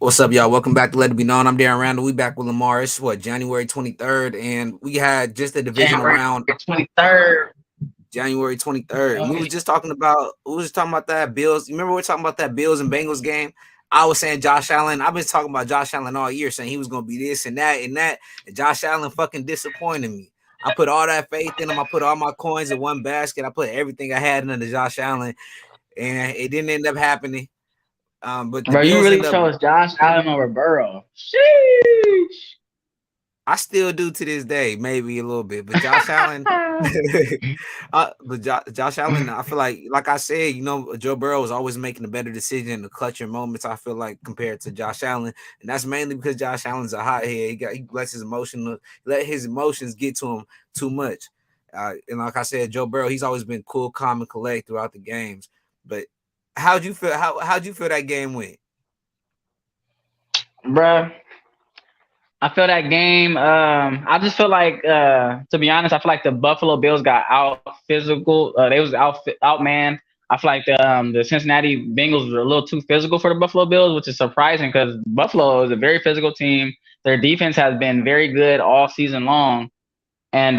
What's up, y'all? Welcome back to Let It Be Known. I'm Darren Randall. We back with Lamar. It's January 23rd, and we had just the divisional January round. 23rd. January 23rd. We was just talking about that Bills. You remember we were talking about that Bills and Bengals game? I was saying Josh Allen. I've been talking about Josh Allen all year, saying he was gonna be this and that and that. And Josh Allen fucking disappointed me. I put all that faith in him. I put all my coins in one basket. I put everything I had into Josh Allen, and it didn't end up happening. But the Bro, you Bills really end up. chose Josh Allen over Burrow. Sheesh. I still do to this day, maybe a little bit, but Josh Allen, Josh Allen, I feel like I said, Joe Burrow was always making a better decision in the clutcher moments. I feel like compared to Josh Allen, and that's mainly because Josh Allen's a hothead. He lets his emotions get to him too much. And like I said, Joe Burrow, he's always been cool, calm, and collect throughout the games. But how'd you feel? How'd you feel that game went? Bro, I feel that game. I just feel like, to be honest, I feel like the Buffalo Bills got out physical. They was outmanned. I feel like the Cincinnati Bengals were a little too physical for the Buffalo Bills, which is surprising because Buffalo is a very physical team. Their defense has been very good all season long. And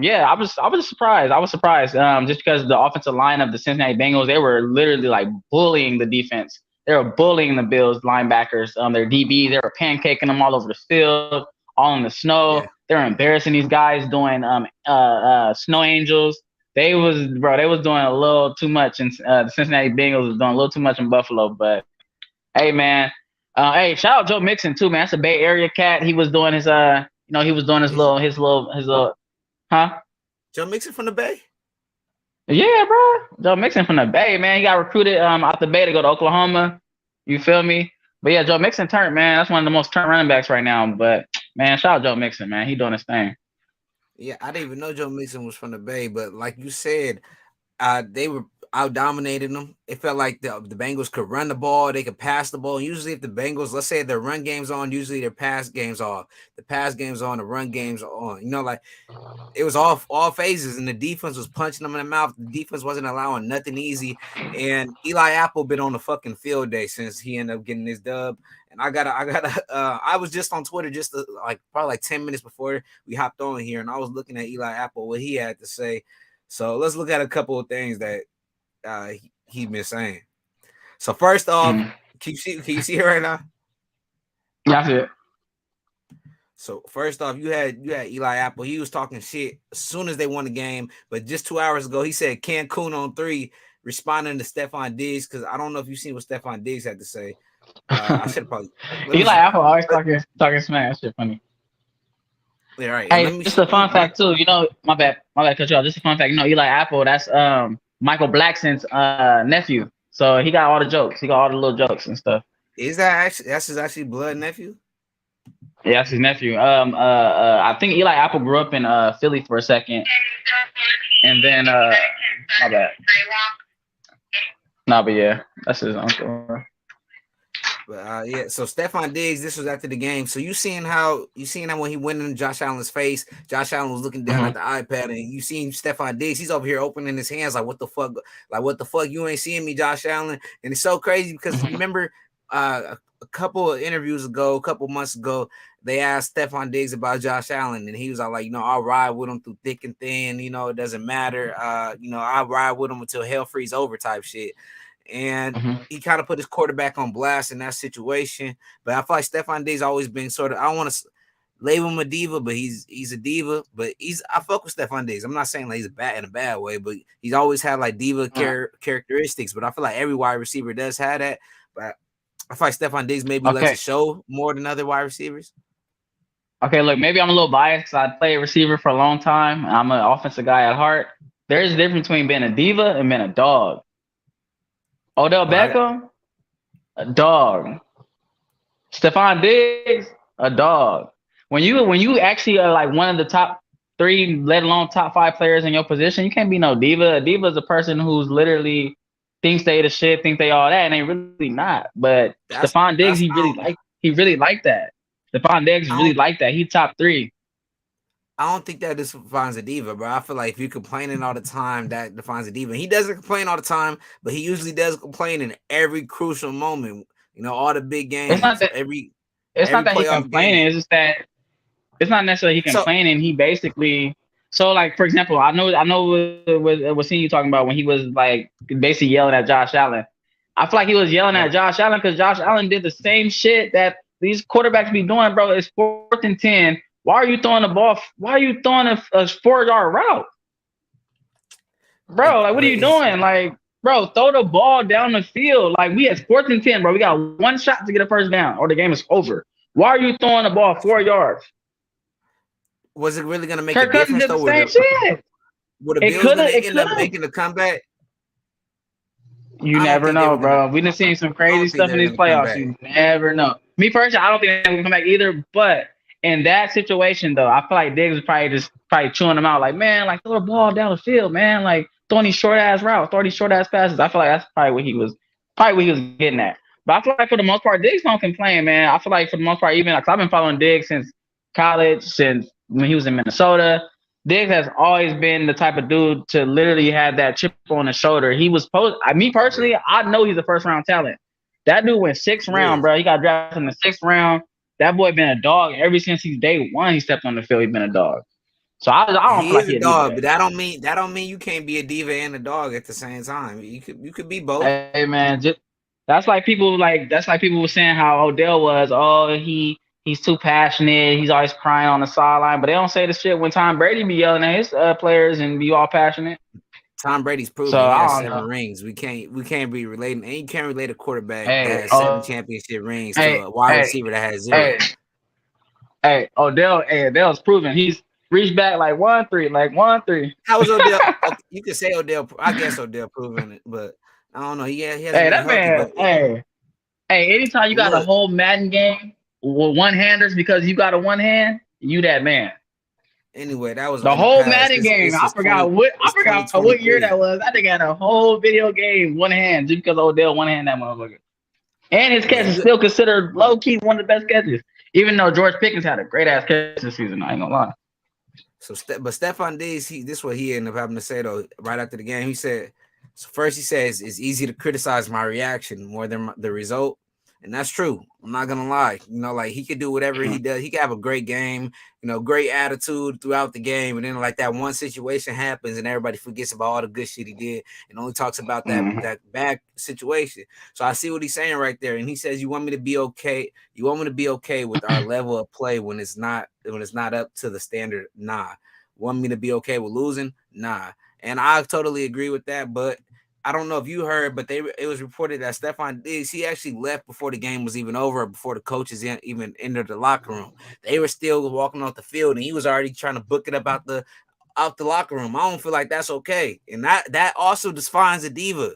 yeah, I was surprised. I was surprised just because the offensive line of the Cincinnati Bengals, they were literally like bullying the defense. They were bullying the Bills linebackers, their DB. They were pancaking them all over the field, all in the snow. Yeah. They were embarrassing these guys doing snow angels. They was doing a little too much, and the Cincinnati Bengals was doing a little too much in Buffalo. But hey, man, hey, shout out Joe Mixon too, man. That's a Bay Area cat. He was doing he was doing his little, huh? Joe Mixon from the Bay. Yeah, bro. Joe Mixon from the Bay, man. He got recruited out the Bay to go to Oklahoma. You feel me? But yeah, Joe Mixon turned, man. That's one of the most turned running backs right now. But man, shout out Joe Mixon, man. He doing his thing. Yeah, I didn't even know Joe Mixon was from the Bay, but like you said, they were out dominating them. It felt like the Bengals could run the ball, they could pass the ball. Usually, if the Bengals, let's say their run game's on, usually their pass game's off. The pass game's on, the run game's on. Like it was all phases, and the defense was punching them in the mouth. The defense wasn't allowing nothing easy, and Eli Apple been on the fucking field day since he ended up getting his dub. And I was just on Twitter probably like 10 minutes before we hopped on here, and I was looking at Eli Apple what he had to say. So let's look at a couple of things that he been saying. So first off, Mm-hmm. can you see it right now? Yeah, I see it. So first off, you had Eli Apple. He was talking shit as soon as they won the game, but just 2 hours ago, he said Cancun on 3, responding to Stephon Diggs, because I don't know if you've seen what Stephon Diggs had to say. I should probably let me Eli see. Apple always talking smack. That shit funny. Yeah, right. And let Hey, me just a let fun me fact too. My bad, cut you off. Just a fun fact. Eli Apple, that's Michael Blackson's nephew. So he got all the jokes. He got all the little jokes and stuff. is that actually that's his actually blood nephew? Yeah, that's his nephew. I think Eli Apple grew up in Philly for a second, and then my bad. Nah, but yeah, that's his uncle. But yeah, so Stephon Diggs, this was after the game. So you seen how when he went in Josh Allen's face, Josh Allen was looking down at Mm-hmm. the iPad, and you seen Stephon Diggs, he's over here opening his hands like what the fuck, you ain't seeing me, Josh Allen. And it's so crazy because Mm-hmm. remember a couple of interviews ago, a couple months ago, they asked Stephon Diggs about Josh Allen, and he was all like, I'll ride with him through thick and thin, it doesn't matter. I'll ride with him until hell freezes over type shit. And Mm-hmm. he kind of put his quarterback on blast in that situation. But I feel like Stephon Diggs always been sort of, I don't want to label him a diva, but he's a diva. But I fuck with Stephon Diggs. I'm not saying like he's in a bad way, but he's always had like diva characteristics. But I feel like every wide receiver does have that. But I feel like Stephon Diggs maybe lets Okay. it show more than other wide receivers. Okay, look, maybe I'm a little biased because I played receiver for a long time. I'm an offensive guy at heart. There is a difference between being a diva and being a dog. Odell Well, Beckham, a dog. Stephon Diggs, a dog. When you actually are like one of the top three, let alone top five players in your position, you can't be no diva. A diva is a person who's literally thinks they the shit, think they all that, and they really not. But that's Stephon Diggs, that's he really like that. Stephon Diggs I really don't like that. He top three. I don't think that defines a diva, bro. I feel like if you're complaining all the time, that defines a diva. He doesn't complain all the time, but he usually does complain in every crucial moment. All the big It's not games, that it's not every that he playoff game. complaining. It's just that it's not necessarily he So complaining. He basically so like for example, I know what seeing you talking about when he was like basically yelling at Josh Allen. I feel like he was yelling at right, Josh Allen because Josh Allen did the same shit that these quarterbacks be doing, bro. It's 4th and 10. Why are you throwing the ball? Why are you throwing a 4 yard route, bro? Like, what are but you doing? Like, bro, throw the ball down the field. Like, we at 4th and 10, bro. We got one shot to get a first down, or the game is over. Why are you throwing the ball 4 yards? was it really gonna make a Kirk Cousins difference did the though? same shit. Were the It Bills could have. gonna It end could up have. making a comeback? You I don't never think they know, were gonna. bro. We done seen some I crazy don't think stuff in they're these gonna come playoffs. back. You never know. Me personally, I don't think they're gonna come back either. But in that situation, though, I feel like Diggs was probably chewing them out, like, man, like throw the ball down the field, man, like throwing these short ass routes, throwing these short ass passes. I feel like that's probably what he was getting at. But I feel like for the most part, Diggs don't complain, man. I feel like for the most part, even like I've been following Diggs since college, since when he was in Minnesota. Diggs has always been the type of dude to literally have that chip on his shoulder. He was me personally, Yeah, I know he's a first round talent. That dude went sixth he round, is. bro. He got drafted in the 6th round. That boy been a dog ever since he's day one. He stepped on the field. He's been a dog. So I don't He feel like is a he a diva dog, yet. but that don't mean you can't be a diva and a dog at the same time. You could be both. Hey man, that's like people were saying how Odell was. Oh, he's too passionate. He's always crying on the sideline. But they don't say the shit when Tom Brady be yelling at his players and be all passionate. Tom Brady's So proven he has I don't 7 know. rings. We can't be relating, and you can't relate a quarterback that Hey, has 7 championship rings to hey, a wide hey, receiver that has hey, 0. Odell's proven he's reached back like 1-3, like 1-3. How was Odell? Okay, you could say Odell. I guess Odell proven it, but I don't know. He hasn't Hey, been that healthy. But man. Hey, anytime you got a look, whole Madden game with one handers because you got a one hand, you that man. anyway, that was The in the whole past. Madden game. This is 20. I It's forgot what year that 2023. was. I think I had a whole video game one hand just because Odell one hand that motherfucker. And his Yeah, catch is still considered low key one of the best catches. Even though George Pickens had a great ass catch this season, I ain't gonna lie. but Stephon Diggs, this is what he ended up having to say though. Right after the game, he said, "So first he says it's easy to criticize my reaction more than the result." And that's true. I'm not gonna lie. Like he could do whatever he does. He could have a great game, great attitude throughout the game, and then like that one situation happens, and everybody forgets about all the good shit he did, and only talks about that Mm-hmm. that bad situation. So I see what he's saying right there, and he says, "You want me to be okay? You want me to be okay with our level of play when it's not up to the standard? Nah. Want me to be okay with losing? Nah." And I totally agree with that, but I don't know if you heard, but it was reported that Stephon Diggs, he actually left before the game was even over, before the coaches even entered the locker room. They were still walking off the field, and he was already trying to book it up out the locker room. I don't feel like that's okay, and that also defines a diva.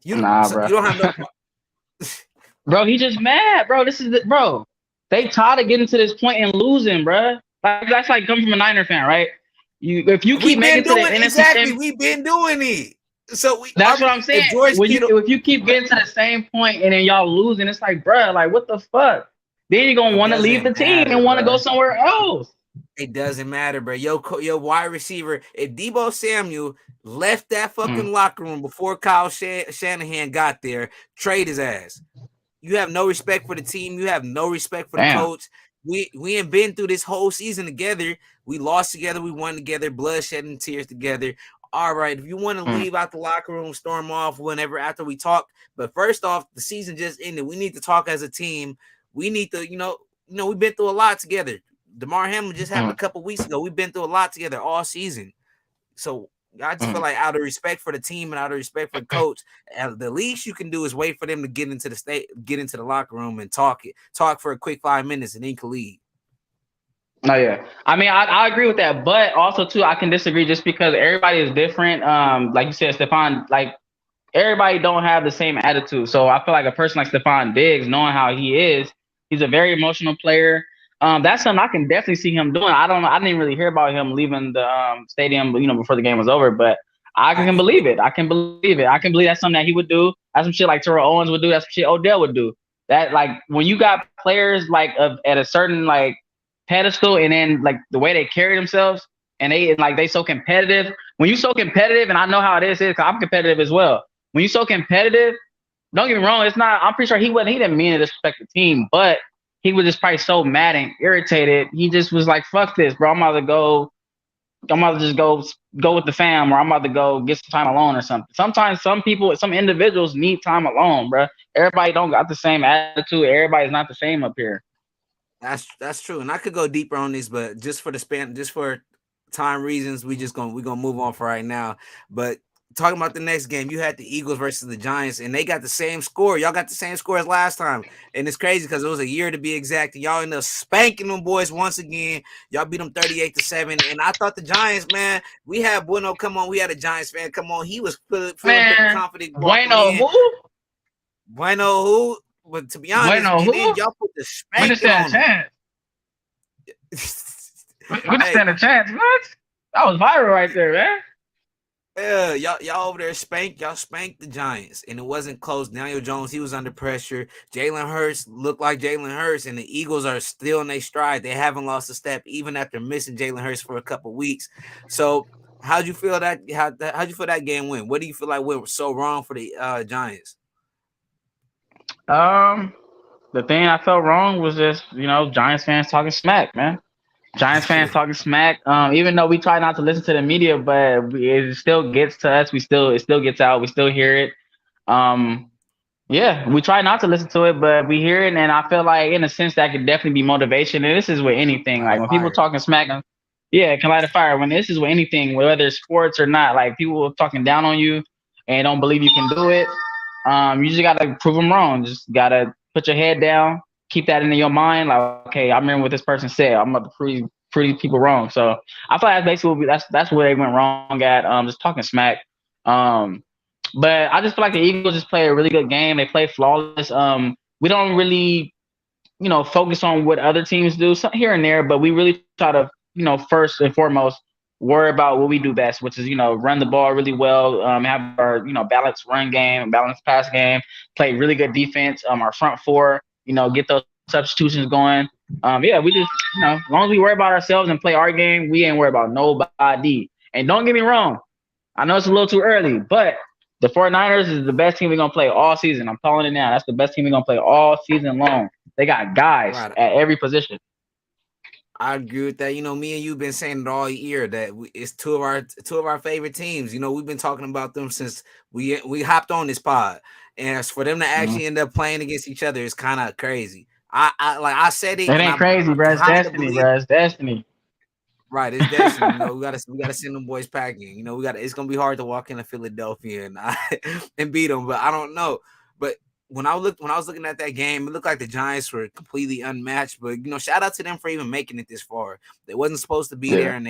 Nah, So bro. you don't have no. Bro, he just mad, bro. This is the bro. They tired of getting to this point and losing, bro. Like that's like coming from a Niner fan, right? If you keep We've been making to the doing NFC exactly. Championship. We've been doing it. So That's what I'm saying. if George When you Kittle, if you keep getting to the same point and then y'all losing, it's like, bro, like what the fuck? Then you're gonna it want to leave the doesn't team matter, and want to go bro. somewhere else. It doesn't matter, bro. Yo, wide receiver. If Debo Samuel left that Mm, fucking locker room before Kyle Shanahan got there, trade his ass. You have no respect for the team. You have no respect for the damn. coach. We ain't been through this whole season together. We lost together. We won together. Blood, shedding, tears together. All right. If you want to Mm, leave out the locker room, storm off whenever after we talk. But first off, the season just ended. We need to talk as a team. We need to, we've been through a lot together. DeMar Hamlin just happened mm, a couple weeks ago. We've been through a lot together all season. So I just feel mm. like out of respect for the team and out of respect for the coach, the least you can do is wait for them to get into the locker room and talk for a quick 5 minutes, and then can leave. Oh yeah. I mean, I agree with that, but also too, I can disagree just because everybody is different. Like you said, Stephon, like everybody don't have the same attitude. So I feel like a person like Stephon Diggs, knowing how he is, he's a very emotional player. That's something I can definitely see him doing. I don't know. I didn't really hear about him leaving the stadium, before the game was over, but I can believe it. I can believe it. I can believe that's something that he would do. That's some shit like Terrell Owens would do. That's some shit Odell would do. That like when you got players like at a certain like pedestal, and then like the way they carry themselves, and they so competitive. When you so competitive, and I know how it is, cause I'm competitive as well. when you're so competitive, don't get me wrong, it's not. I'm pretty sure he didn't mean to disrespect the team, but he was just probably so mad and irritated. He just was like, "Fuck this, bro. I'm about to go. I'm about to just go with the fam, or I'm about to go get some time alone or something." Sometimes some people, some individuals need time alone, bro. Everybody don't got the same attitude. Everybody's not the same up here. That's true, and I could go deeper on this, but just for time reasons, we're gonna move on for right now. But talking about the next game, you had the Eagles versus the Giants, and they got the same score. Y'all got the same score as last time, and it's crazy because it was a year to be exact. And y'all ended up spanking them boys once again. Y'all beat them 38-7, and I thought the Giants, man, we had Bueno come on. We had a Giants fan come on. He was feeling pretty Man, confident walking Bueno in. who? Bueno, who? But to be honest, Bueno and then who? y'all put the We just spanking stand a on them. chance. We just Hey, stand a chance. What? That was viral right there, man. yeah, y'all over there y'all spanked the Giants, and it wasn't close. Daniel Jones, he was under pressure. Jalen Hurts looked like Jalen Hurts, and the Eagles are still in their stride. They haven't lost a step, even after missing Jalen Hurts for a couple weeks. So, how'd you feel how'd you feel that game went? What do you feel like went so wrong for the Giants? Um, the thing I felt wrong was just Giants fans talking smack, man. Giants fans talking smack. Even though we try not to listen to the media, but it still gets to us. It still gets out. We still hear it. Um, yeah, we try not to listen to it, but we hear it, and I feel like, in a sense, that could definitely be motivation. And this is with anything. Light a Like when people fire. talking smack, yeah, it can light a fire. When this is with anything, whether it's sports or not, like people talking down on you and don't believe you can do it. You just gotta prove them wrong. Just gotta put your head down, keep that in your mind. Like, okay, I remember what this person said. I'm about to prove people wrong. So I feel like that's basically that's where they went wrong at. Just talking smack. Um, but I just feel like the Eagles just play a really good game. They play flawless. We don't really, focus on what other teams do here and there, but we really try to, first and foremost, worry about what we do best, which is, run the ball really well, have our, balanced run game, balanced pass game, play really good defense, our front four, get those substitutions going. Yeah, we just, as long as we worry about ourselves and play our game, we ain't worried about nobody. And don't get me wrong, I know it's a little too early, but the 49ers is the best team we're gonna play all season. I'm calling it now. That's the best team we're gonna play all season long. They got guys Right. at every position. I agree with that. Me and you've been saying it all year that it's two of our favorite teams. We've been talking about them since we hopped on this pod, and as for them to Mhm. actually end up playing against each other is kind of crazy. I like I said It it, and ain't I crazy, bro. It's kind of destiny, believe bro. It's destiny. right. It's destiny. We gotta send them boys packing. We got it's gonna be hard to walk into Philadelphia and and beat them, but I don't know. But when I was looking at that game, it looked like the Giants were completely unmatched. But shout out to them for even making it this far. They wasn't supposed to be there, Yeah, and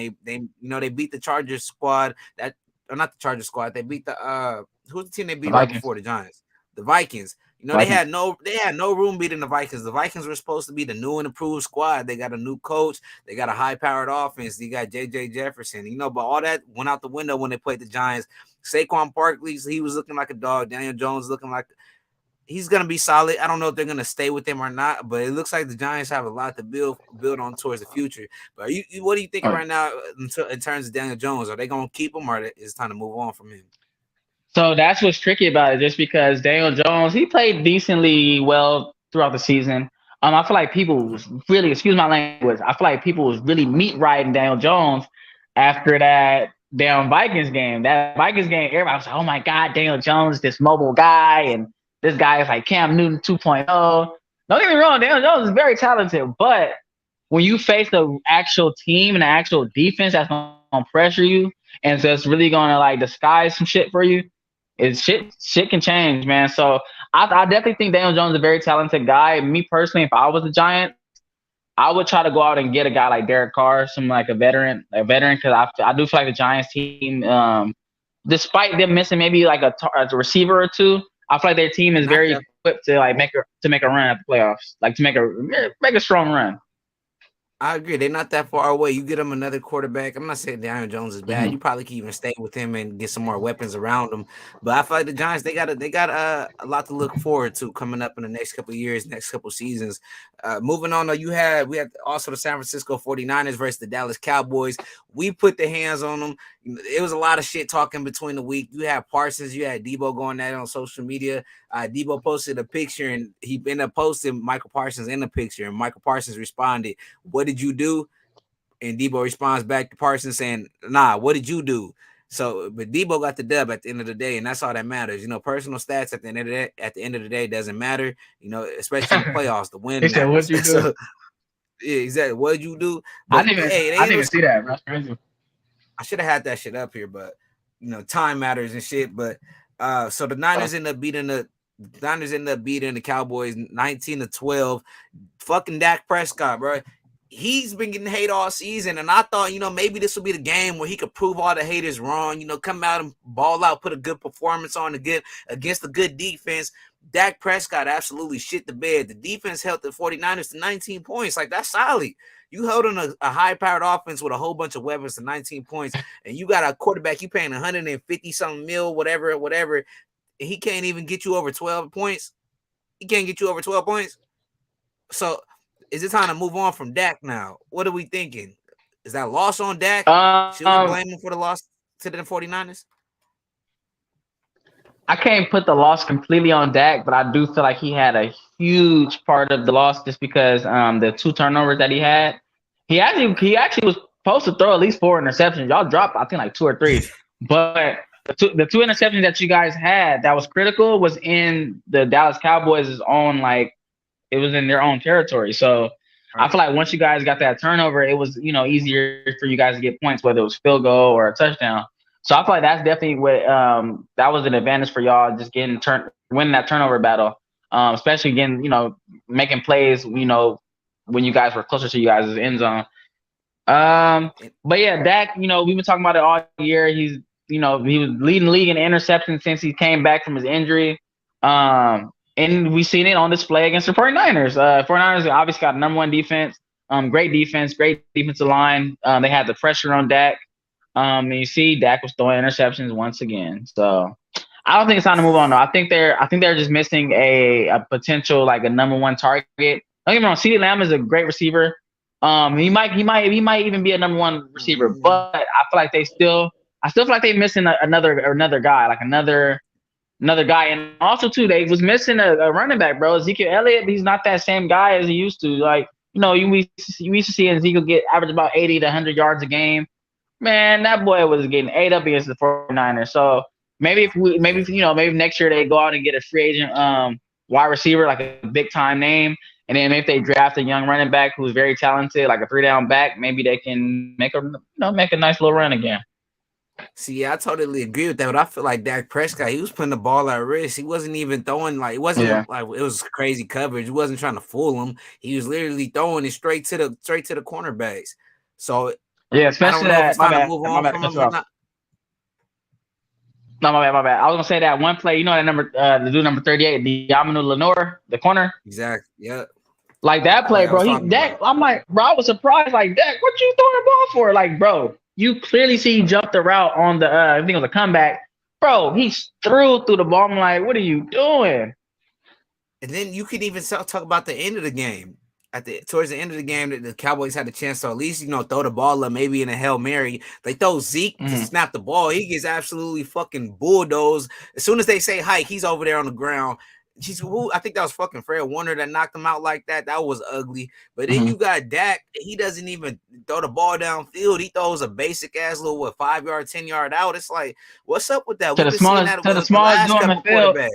they beat the Chargers squad. That or not the Chargers squad. They beat the who's the team they beat the right before Vikings. the Giants? The Vikings. Vikings. They had no room beating the Vikings. The Vikings were supposed to be the new and improved squad. They got a new coach. They got a high powered offense. You got JJ Jefferson. But all that went out the window when they played the Giants. Saquon Barkley, he was looking like a dog. Daniel Jones looking like he's gonna be solid. I don't know if they're gonna stay with him or not, but it looks like the Giants have a lot to build on towards the future. But what are you thinking right now in terms of Daniel Jones? Are they gonna keep him, or is it time to move on from him? So that's what's tricky about it, just because Daniel Jones, he played decently well throughout the season. I feel like people was really, excuse my language, I feel like people was really meat riding Daniel Jones after that damn Vikings game. That Vikings game, everybody was like, oh my God, Daniel Jones, this mobile guy, and this guy is like Cam Newton 2.0. Don't get me wrong, Daniel Jones is very talented, but when you face the actual team and the actual defense that's gonna pressure you and that's really gonna like disguise some shit for you, shit can change, man. So I definitely think Daniel Jones is a very talented guy. Me personally, if I was the Giants, I would try to go out and get a guy like Derek Carr, some like a veteran, because I do feel like the Giants team, despite them missing maybe like a receiver or two, I feel like their team They're is not very that equipped to like make a run at the playoffs, like to make a strong run. I agree. They're not that far away. You get them another quarterback. I'm not saying Daniel Jones is bad. Hmm. You probably can even stay with him and get some more weapons around him. But I feel like the Giants they got a lot to look forward to coming up in the next couple of years, next couple of seasons. Moving on, though, we had also the San Francisco 49ers versus the Dallas Cowboys. We put the hands on them. It was a lot of shit talking between the week. You had Parsons, you had Debo going at it on social media. Debo posted a picture and he ended up posting Michael Parsons in the picture, and Michael Parsons responded, "What did you do?" And Debo responds back to Parsons saying, "Nah, what did you do?" So, but Debo got the dub at the end of the day, and that's all that matters. Personal stats at the end of the day doesn't matter. Especially in the playoffs, the He win said, "What'd matters. you do?" So, yeah, exactly. What did you do? I But didn't even hey, I they didn't ended even up see that. That's crazy. I should have had that shit up here, but time matters and shit. But so the Niners ended up beating the Cowboys 19-12. Fucking Dak Prescott, bro. He's been getting hate all season, and I thought, maybe this would be the game where he could prove all the haters wrong. Come out and ball out, put a good performance on against a good defense. Dak Prescott absolutely shit the bed. The defense held the 49ers to 19 points. Like, that's solid. You held on a high-powered offense with a whole bunch of weapons to 19 points, and you got a quarterback you paying 150 something mil, whatever, and he can't even get you over 12 points. He can't get you over 12 points. So is it time to move on from Dak now? What are we thinking? Is that loss on Dak? Should we Um, blame him for the loss to the 49ers? I can't put the loss completely on Dak, but I do feel like he had a huge part of the loss just because the 2 turnovers that he had. He actually was supposed to throw at least 4 interceptions. Y'all dropped, I think, like 2 or 3. But the two interceptions that you guys had that was critical was in the Dallas Cowboys' own, like, it was in their own territory. So I Right. feel like once you guys got that turnover, it was easier for you guys to get points, whether it was field goal or a touchdown. So I feel like that's definitely what that was an advantage for y'all, just winning that turnover battle, especially again making plays when you guys were closer to you guys' end zone. And, But yeah, Dak, we've been talking about it all year. He was leading the league in interceptions since he came back from his injury. And we've seen it on display against the 49ers. 49ers obviously got number 1 defense, great defense, great defensive line. They had the pressure on Dak. And you see Dak was throwing interceptions once again. So I don't think it's time to move on though. I think they're just missing a potential, like, a number 1 target. Don't get me wrong, CeeDee Lamb is a great receiver. He might even be a number 1 receiver, mm, but I still feel like they're missing another guy, like another guy. And also too, they was missing a running back, bro. Ezekiel Elliott, he's not that same guy as he used to. Like, we used to see Ezekiel get average about 80 to 100 yards a game. Man, that boy was getting ate up against the 49ers. So yeah. maybe next year they go out and get a free agent wide receiver, like a big time name. And then if they draft a young running back who's very talented, like a 3-down back, maybe they can make a nice little run again. See, I totally agree with that, but I feel like Dak Prescott, he was putting the ball at risk. He wasn't even throwing, like, it wasn't Yeah. like it was crazy coverage. He wasn't trying to fool him. He was literally throwing it straight to the cornerbacks. So Yeah, I don't especially know if that. it's My time to bad. move My on bad. from Cut him. you He's off. not No, my bad. My bad. I was gonna say that one play. That the dude number 38, Diamond Lenore, the corner. exactly. Yeah, Like that play play, I bro. was He talking Dak. about. I'm like, bro. I was surprised. Like, Dak, what you throwing the ball for? Like, bro, you clearly see he jumped the route on the. I think it was a comeback. Bro, he threw the ball. I'm like, what are you doing? And then you could even talk about the end of the game. Towards the end of the game, the Cowboys had a chance to at least throw the ball up, maybe in a Hail Mary. They throw Zeke to Mm-hmm. snap the ball. He gets absolutely fucking bulldozed. As soon as they say hike, he's over there on the ground. I think that was fucking Fred Warner that knocked him out like that. That was ugly. But then Mm-hmm. you got Dak. He doesn't even throw the ball downfield. He throws a basic ass little 5 yard, 10 yard out. It's like, what's up with that? To We've the been seeing smallest, that to the with the smallest last dude on the couple field. quarterbacks.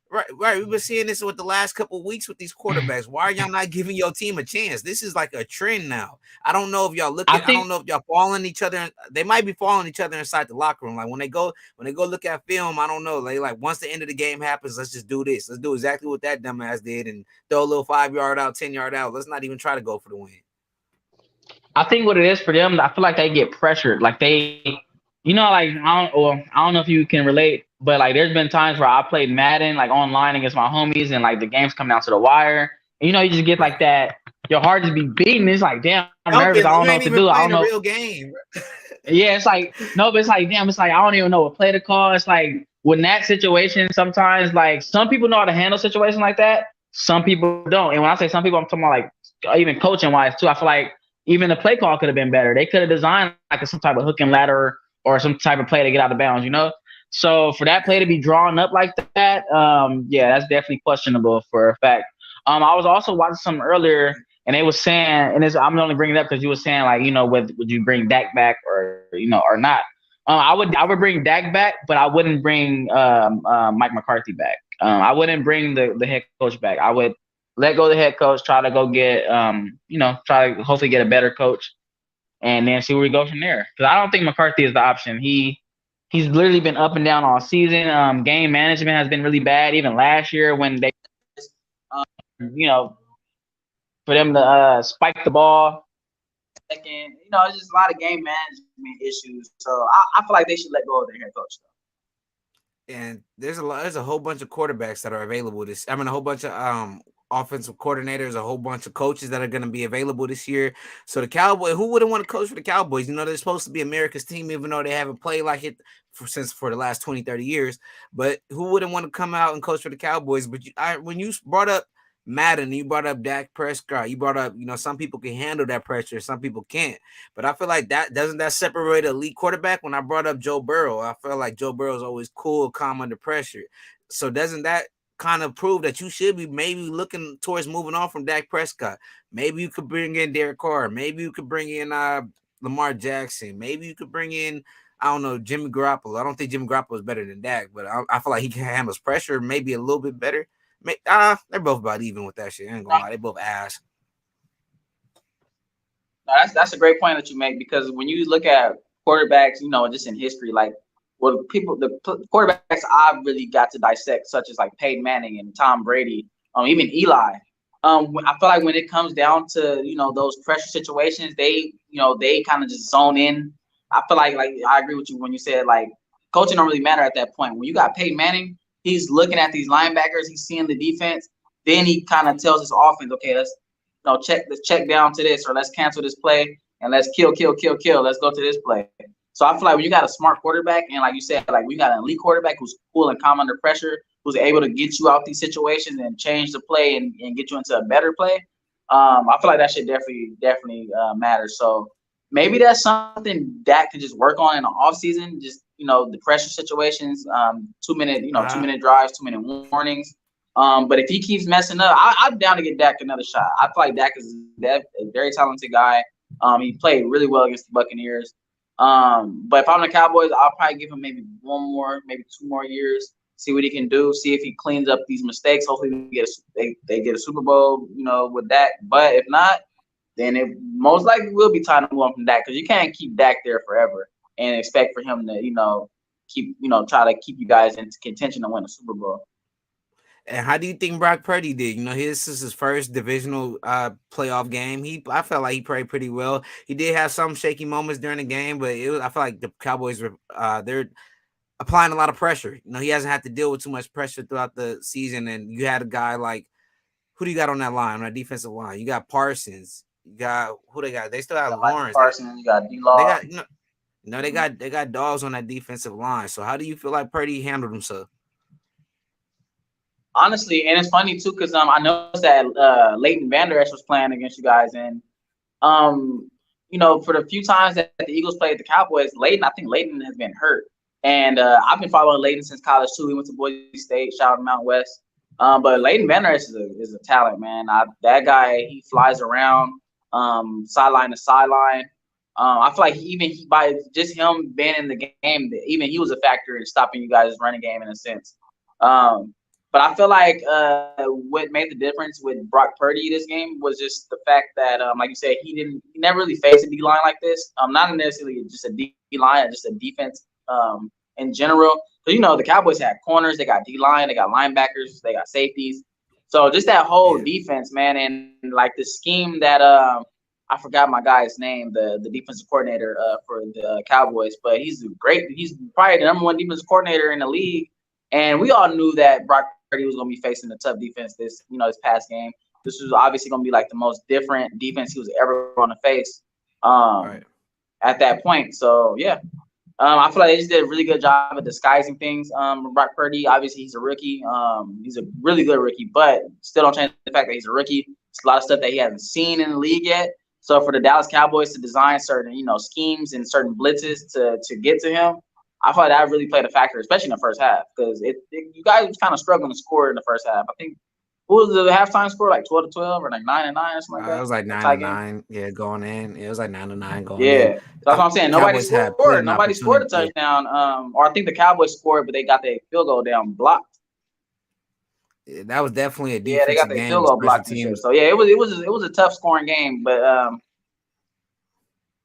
Right. We've been seeing this with the last couple of weeks with these quarterbacks. Why are y'all not giving your team a chance? This is like a trend now. I don't know if y'all look I at. I think don't know if y'all following each other. They might be following each other inside the locker room. Like when they go look at film. I don't know. They like once the end of the game happens, let's just do this. Let's do exactly what that dumbass did and throw a little 5 yard out, 10 yard out. Let's not even try to go for the win. I think what it is for them, I feel like they get pressured. Like like I don't know if you can relate, but like there's been times where I played Madden like online against my homies, and like the games come down to the wire. And you just get Right. like that. Your heart just be beating. It's like, damn, I'm Don't nervous. get I like don't you know ain't what to even do. I don't playing a know. real game. Yeah, it's like no, but it's like damn. It's like I don't even know what play to call. It's like when that situation, sometimes like some people know how to handle situations like that. Some people don't. And when I say some people, I'm talking about like even coaching wise too. I feel like even the play call could have been better. They could have designed like some type of hook and ladder or some type of play to get out of bounds, you know? So for that play to be drawn up like that, yeah, that's definitely questionable for a fact. I was also watching some earlier, and they was saying, and I'm only bringing it up because you were saying like, you know, would you bring Dak back or or not? I would bring Dak back, but I wouldn't bring Mike McCarthy back. I wouldn't bring the head coach back. I would let go of the head coach, try to go get try to hopefully get a better coach, and then see where we go from there. Because I don't think McCarthy is the option. He's literally been up and down all season. Game management has been really bad. Even last year when they, um, you know, for them to spike the ball second, it's just a lot of game management issues. So I feel like they should let go of their head coach. And there's a whole bunch of quarterbacks that are available this. I mean, a whole bunch of offensive coordinators, a whole bunch of coaches that are going to be available this year. So the Cowboys, who wouldn't want to coach for the Cowboys? You know, they're supposed to be America's team, even though they haven't played like it for the last 20, 30 years. But who wouldn't want to come out and coach for the Cowboys? But when you brought up Madden, you brought up Dak Prescott, you brought up, some people can handle that pressure, some people can't. But I feel like that separate an elite quarterback. When I brought up Joe Burrow, I feel like Joe Burrow is always cool, calm under pressure. So doesn't that kind of prove that you should be maybe looking towards moving on from Dak Prescott? Maybe you could bring in Derek Carr. Maybe you could bring in Lamar Jackson. Maybe you could bring in, I don't know, Jimmy Garoppolo. I don't think Jimmy Garoppolo is better than Dak, but I feel like he can handle pressure maybe a little bit better. They're both about even with that shit. I ain't gonna lie, they both ass. No, that's a great point that you make because when you look at quarterbacks, just in history, like the quarterbacks I've really got to dissect, such as like Peyton Manning and Tom Brady, even Eli. I feel like when it comes down to those pressure situations, they kind of just zone in. I feel like I agree with you when you said like coaching don't really matter at that point. When you got Peyton Manning, he's looking at these linebackers, he's seeing the defense, then he kind of tells his offense, okay, let's check down to this, or let's cancel this play and let's kill. Let's go to this play. So I feel like when you got a smart quarterback and like you said, like we got an elite quarterback who's cool and calm under pressure, who's able to get you out these situations and change the play and get you into a better play. I feel like that should definitely matter. So maybe that's something Dak could just work on in the offseason, just the pressure situations, 2 minute, 2 minute drives, 2 minute warnings. But if he keeps messing up, I'm down to get Dak another shot. I feel like Dak is a very talented guy. He played really well against the Buccaneers. But if I'm the Cowboys, I'll probably give him maybe one more, maybe 2 more years, see what he can do, see if he cleans up these mistakes. Hopefully they get a Super Bowl, with Dak. But if not, then it most likely will be time to move on from Dak because you can't keep Dak there forever and expect for him to, try to keep you guys in contention to win a Super Bowl. And how do you think Brock Purdy did? His is his first divisional playoff game. I felt like he played pretty well. He did have some shaky moments during the game, but I feel like the Cowboys were they're applying a lot of pressure. He hasn't had to deal with too much pressure throughout the season. And you had a guy like, who do you got on that line, on that defensive line? You got Parsons. You got who they got? They still have Lawrence. Parsons. You got They D-Law. got they got dogs on that defensive line. So how do you feel like Purdy handled himself? Honestly, and it's funny too because I noticed that Leighton Vander Esch was playing against you guys, and for the few times that the Eagles played the Cowboys, I think Leighton has been hurt, and I've been following Leighton since college too. He went to Boise State, shout out to Mount West. But Leighton Vander Esch is a talent, man. That guy, he flies around sideline to sideline. I feel like by just him being in the game, even he was a factor in stopping you guys' running game in a sense. But I feel like what made the difference with Brock Purdy this game was just the fact that, like you said, he never really faced a D line like this. Not necessarily just a D line, just a defense in general. So the Cowboys had corners, they got D line, they got linebackers, they got safeties. So just that whole defense, man, and like the scheme that I forgot my guy's name, the defensive coordinator for the Cowboys, but he's probably the number one defensive coordinator in the league. And we all knew that Brock Purdy was going to be facing a tough defense this past game. This was obviously going to be like the most different defense he was ever going to face at that point. So, yeah, I feel like they just did a really good job of disguising things. Brock Purdy, obviously, he's a rookie. He's a really good rookie, but still don't change the fact that he's a rookie. It's a lot of stuff that he hasn't seen in the league yet. So for the Dallas Cowboys to design certain, schemes and certain blitzes to get to him, I thought that really played a factor, especially in the first half, because you guys was kind of struggling to score in the first half. I think what was the halftime score, like 12-12 or like 9-9 or something like It that, was like a nine tie to game. nine. Yeah, going in. It was like 9-9 going in. Yeah, so that's what I'm saying. Nobody Cowboys had scored. plenty of Nobody scored a opportunity. touchdown. Or I think the Cowboys scored, but they got their field goal down blocked. That was definitely a Yeah, they got defensive their game field with goal special blocked and shit. teams. So yeah, it was a tough scoring game, but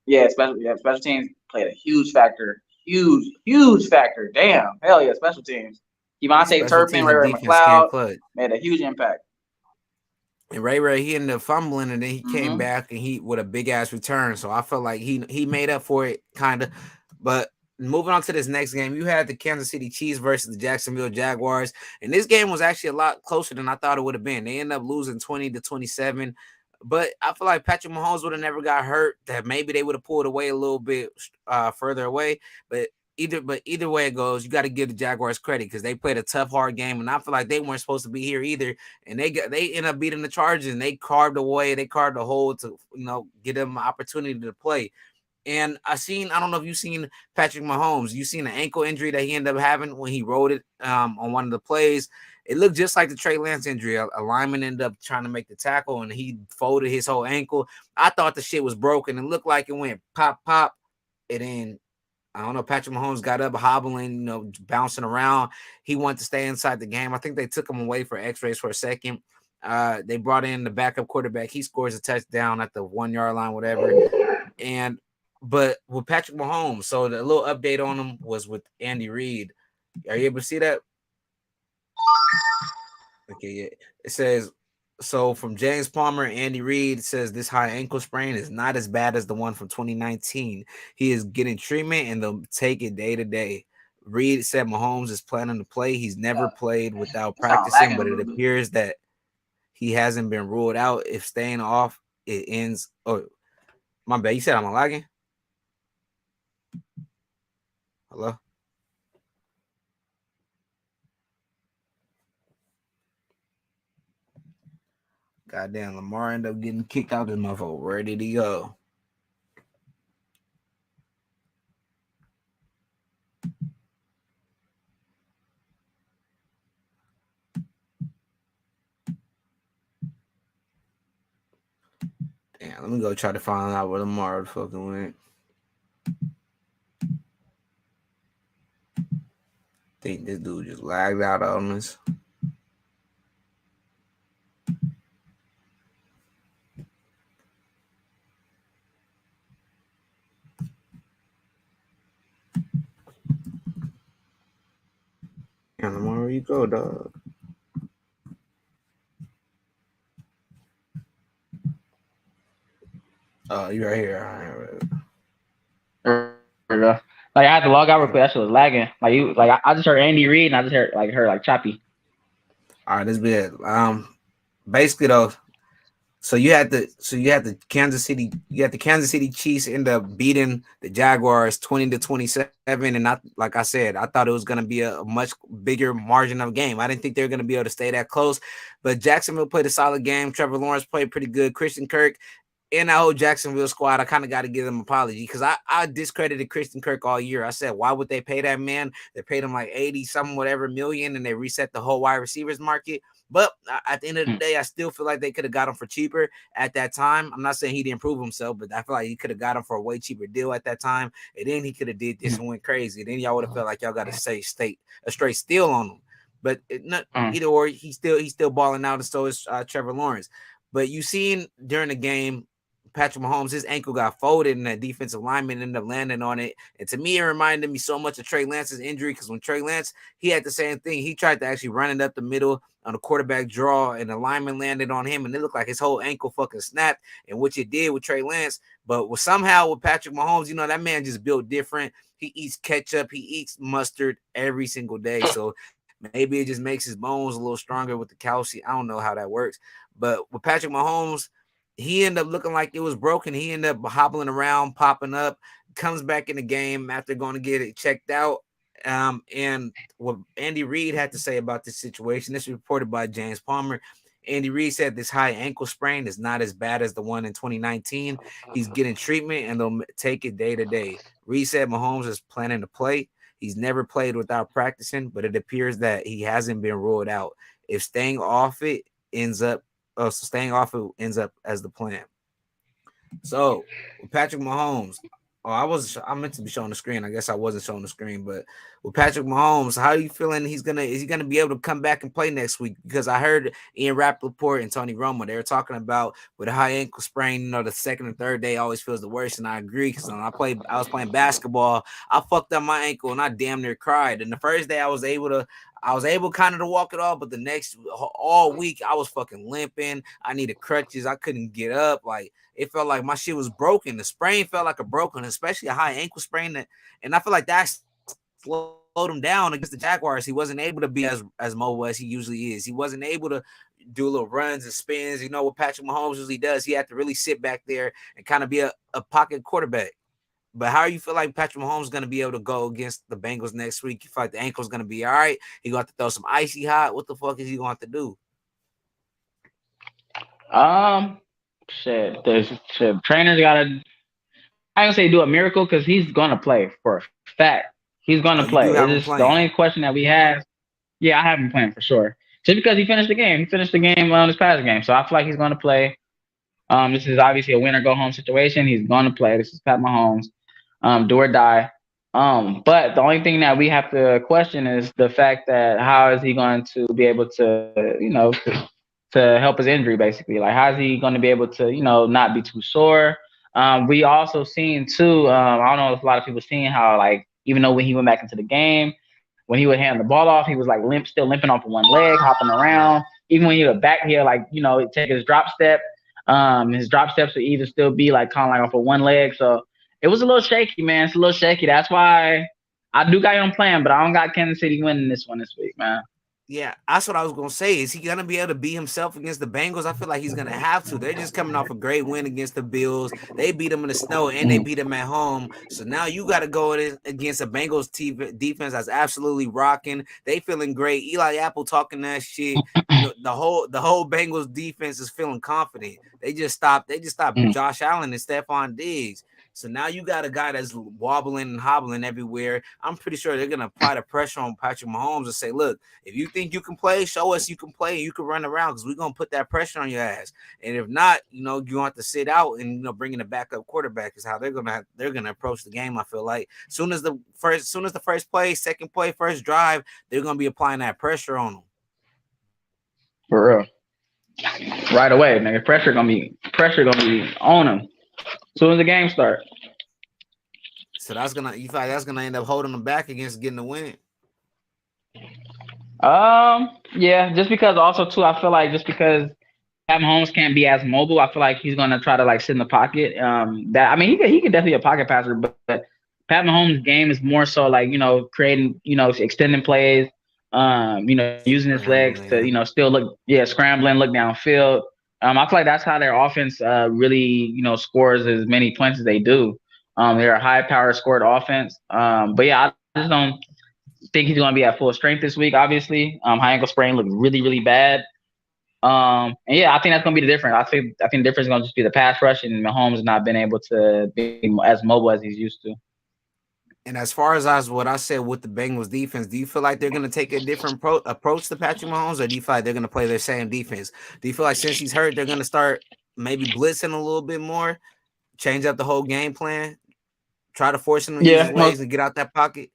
yeah, special teams played a huge factor. Huge factor. Damn. Hell yeah, special teams. Devontae Special Turpin, teams Ray and Ray defense came McLeod clutch. made a huge impact. And Ray he ended up fumbling, and then he came Mm-hmm. back and he with a big ass return. So I felt like he made up for it, kind of. But moving on to this next game, you had the Kansas City Chiefs versus the Jacksonville Jaguars, and this game was actually a lot closer than I thought it would have been. They ended up losing 20-27. But I feel like Patrick Mahomes would have never got hurt. That maybe they would have pulled away a little bit further away. But either way it goes, you got to give the Jaguars credit because they played a tough, hard game, and I feel like they weren't supposed to be here either. And they end up beating the Chargers, and they carved a hole to get them an opportunity to play. And I don't know if you've seen Patrick Mahomes. You seen an ankle injury that he ended up having when he rode it on one of the plays. It looked just like the Trey Lance injury. A lineman ended up trying to make the tackle, and he folded his whole ankle. I thought the shit was broken. It looked like it went pop, pop. It then I don't know. Patrick Mahomes got up hobbling, bouncing around. He wanted to stay inside the game. I think they took him away for X-rays for a second. They brought in the backup quarterback. He scores a touchdown at the 1 yard line, whatever. And but with Patrick Mahomes, so the little update on him was with Andy Reid. Are you able to see that? Okay, yeah. It says so from James Palmer, Andy Reid says this high ankle sprain is not as bad as the one from 2019. He is getting treatment and they'll take it day to day. Reid said Mahomes is planning to play. He's never played without It sounds practicing, lagging a but it little bit. appears that he hasn't been ruled out. If staying off, it ends. Oh, my bad. You said I'm lagging? Hello? Goddamn, Lamar ended up getting kicked out of this motherfucker. Where did he go? Damn, let me go try to find out where Lamar fucking went. Think this dude just lagged out on us. And Lamar, where you go, dog? Oh, you right here. All right. There we go. Like I had to log out real quick. That shit was lagging. I just heard Andy Reid and I just heard like choppy. All right, this be it. Basically though, you had the Kansas City Chiefs end up beating the Jaguars 20-27, and not like I said, I thought it was gonna be a much bigger margin of game. I didn't think they were gonna be able to stay that close, but Jacksonville played a solid game. Trevor Lawrence played pretty good. Christian Kirk and that whole Jacksonville squad, I kind of got to give them an apology because I discredited Christian Kirk all year. I said, why would they pay that man? They paid him like 80 something, whatever million, and they reset the whole wide receivers market. But at the end of the day, I still feel like they could have got him for cheaper at that time. I'm not saying he didn't prove himself, but I feel like he could have got him for a way cheaper deal at that time. And then he could have did this and went crazy. Then y'all would have felt like y'all got to say a straight steal on him. But not either or, he's still balling out, and so is Trevor Lawrence. But you seen during the game, Patrick Mahomes, his ankle got folded and that defensive lineman ended up landing on it. And to me, it reminded me so much of Trey Lance's injury because when Trey Lance, he had the same thing. He tried to actually run it up the middle on a quarterback draw and the lineman landed on him and it looked like his whole ankle fucking snapped, and which it did with Trey Lance. But somehow with Patrick Mahomes, that man just built different. He eats ketchup. He eats mustard every single day. So maybe it just makes his bones a little stronger with the calcium. I don't know how that works. But with Patrick Mahomes, he ended up looking like it was broken. He ended up hobbling around, popping up, comes back in the game after going to get it checked out. And what Andy Reid had to say about this situation, this is reported by James Palmer. Andy Reid said this high ankle sprain is not as bad as the one in 2019. He's getting treatment and they'll take it day to day. Reid said Mahomes is planning to play. He's never played without practicing, but it appears that he hasn't been ruled out. If staying off it ends up as the plan. So with Patrick Mahomes, I meant to be showing the screen. I guess I wasn't showing the screen, but with Patrick Mahomes, how are you feeling is he gonna be able to come back and play next week? Because I heard Ian Rappaport and Tony Romo, they were talking about with a high ankle sprain, the second and third day always feels the worst. And I agree because when I was playing basketball, I fucked up my ankle and I damn near cried. And the first day I was able kind of to walk it off, but the next all week I was fucking limping. I needed crutches. I couldn't get up. Like it felt like my shit was broken. The sprain felt like a broken, especially a high ankle sprain. And I feel like that slowed him down against the Jaguars. He wasn't able to be as mobile as he usually is. He wasn't able to do little runs and spins. You know what Patrick Mahomes usually does. He had to really sit back there and kind of be a pocket quarterback. But how do you feel like Patrick Mahomes is going to be able to go against the Bengals next week? You feel like the ankle's going to be all right? He going to have to throw some icy hot? What the fuck is he going to have to do? Um, shit. Trainers gotta. I ain't gonna say do a miracle because he's gonna play for a fact. He's gonna Oh, play. you do It's have him just the only playing. question that we have. Yeah, I have him playing for sure. Just because he finished the game, on his past game, so I feel like he's gonna play. This is obviously a win or go home situation. He's gonna play. This is Pat Mahomes. Do or die. But the only thing that we have to question is the fact that how is he going to be able to help his injury basically? Like how is he going to be able to, not be too sore? We also seen too, I don't know if a lot of people seen how like even though when he went back into the game, when he would hand the ball off, he was like still limping off of one leg, hopping around. Even when he would back here, like, take his drop step, his drop steps would either still be like kind of like off of one leg. So it was a little shaky, man. It's a little shaky. That's why I do got him playing, but I don't got Kansas City winning this one this week, man. Yeah, that's what I was gonna say. Is he gonna be able to be himself against the Bengals? I feel like he's gonna have to. They're just coming off a great win against the Bills. They beat them in the snow and they beat them at home. So now you got to go against a Bengals defense that's absolutely rocking. They feeling great. Eli Apple talking that shit. The whole Bengals defense is feeling confident. They just stopped Mm. Josh Allen and Stephon Diggs. So now you got a guy that's wobbling and hobbling everywhere. I'm pretty sure they're gonna apply the pressure on Patrick Mahomes and say, "Look, if you think you can play, show us you can play and you can run around because we're gonna put that pressure on your ass. And if not, you're gonna have to sit out and bring in a backup quarterback is how they're gonna approach the game. I feel like soon as the first play, second play, first drive, they're gonna be applying that pressure on them. For real. Right away, nigga. Pressure gonna be on him. As soon as the game starts. So you feel like that's gonna end up holding them back against getting the win. Yeah, just because also too, I feel like just because Pat Mahomes can't be as mobile, I feel like he's gonna try to like sit in the pocket. That I mean, he could definitely be a pocket passer, but Pat Mahomes' game is more so like creating, extending plays, using his legs to Scrambling. still scrambling, look downfield. I feel like that's how their offense really scores as many points as they do. They're a high power scored offense. But yeah, I just don't think he's going to be at full strength this week. Obviously, high ankle sprain looked really, really bad. And yeah, I think that's going to be the difference. I think the difference is going to just be the pass rush, and Mahomes not been able to be as mobile as he's used to. And as far as what I said with the Bengals defense, do you feel like they're going to take a different approach to Patrick Mahomes, or do you feel like they're going to play their same defense? Do you feel like since he's hurt, they're going to start maybe blitzing a little bit more, change up the whole game plan, try to force him to use his Yeah, legs and get out that pocket?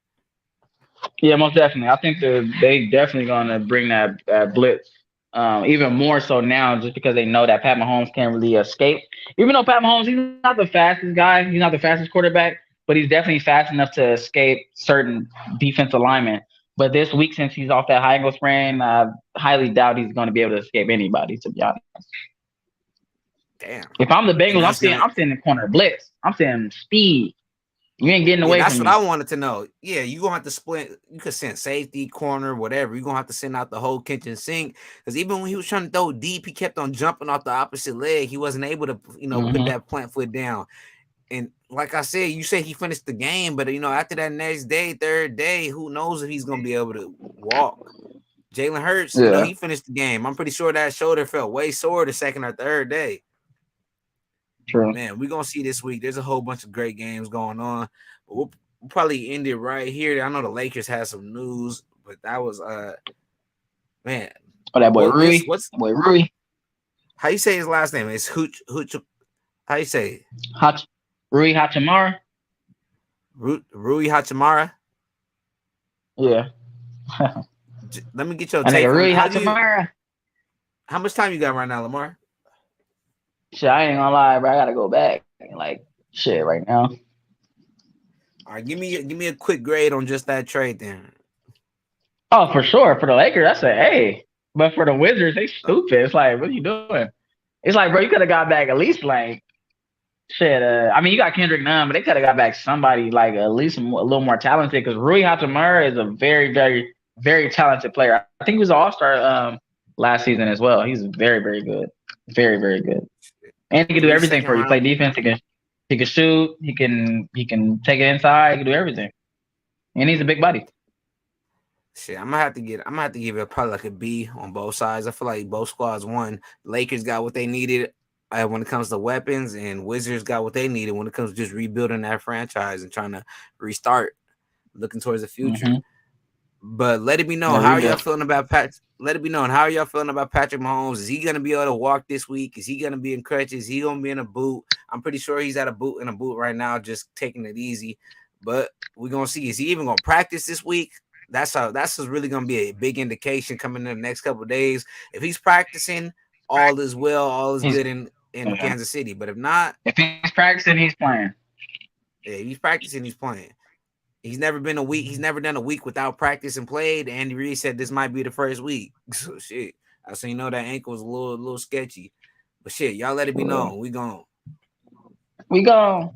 most definitely. I think they definitely going to bring that blitz. Even more so now, just because they know that Pat Mahomes can't really escape. Even though Pat Mahomes, he's not the fastest guy, he's not the fastest quarterback, but he's definitely fast enough to escape certain defensive linemen. But this week, since he's off that high ankle sprain, I highly doubt he's going to be able to escape anybody. To be honest, Damn. if I'm the And Bengals, I'm seeing the corner blitz. I'm seeing speed. You ain't getting away that's from what I me. wanted to know. Yeah, you're gonna have to split. You could send safety, corner, whatever. You're gonna have to send out the whole kitchen sink. Because even when he was trying to throw deep, he kept on jumping off the opposite leg. He wasn't able to, put Hmm. that plant foot down. And like I said, you said he finished the game, but after that next day, third day, who knows if he's gonna be able to walk? Jalen Hurts, Yeah, he finished the game. I'm pretty sure that shoulder felt way sore the second or third day. But true. man, we're gonna see this week. There's a whole bunch of great games going on. But we'll probably end it right here. I know the Lakers had some news, but that was man. Oh, that boy Rui. What's That boy Rui. how you say his last name? It's Hooch. How you say it? Hach, Rui Hachimura. Rui Hachimura. Yeah. Let me get your And take nigga on Rui how do you Hachimura. how much time you got right now, Lamar? Shit, I ain't gonna lie, bro. I gotta go back. Like shit right now. All right, give me a quick grade on just that trade then. Oh, for sure. For the Lakers, I say, hey. But for the Wizards, they stupid. It's like, what are you doing? It's like, bro, you could have got back at least like shit. I mean, you got Kendrick Nunn, but they could have got back somebody like at least a little more talented. Because Rui Hachimura is a very, very, very talented player. I think he was an All Star last season as well. He's very, very good. Very, very good. And he can do 3 everything second for you. Play round. defense. He can shoot. He can take it inside. He can do everything. And he's a big body. Shit, I'm gonna have to give it probably like a B on both sides. I feel like both squads won. Lakers got what they needed when it comes to weapons, and Wizards got what they needed when it comes to just rebuilding that franchise and trying to restart, looking towards the future. Mm-hmm. But let it be known, Yeah, how are y'all rebuild. feeling about Pat? Let it be known, how are y'all feeling about Patrick Mahomes? Is he gonna be able to walk this week? Is he gonna be in crutches? Is he gonna be in a boot? I'm pretty sure he's at a boot right now, just taking it easy. But we're gonna see. Is he even gonna practice this week? That's really gonna be a big indication coming in the next couple of days. If he's practicing, all is well, all is He's good in yeah. Kansas City. But if not, If he's practicing, he's playing. yeah, if he's practicing, he's playing. He's never been a week. He's never done a week without practice and played. Andy Reid said this might be the first week. So shit. I so that ankle was a little sketchy. But shit, y'all let it be For real. known. We gone. We go.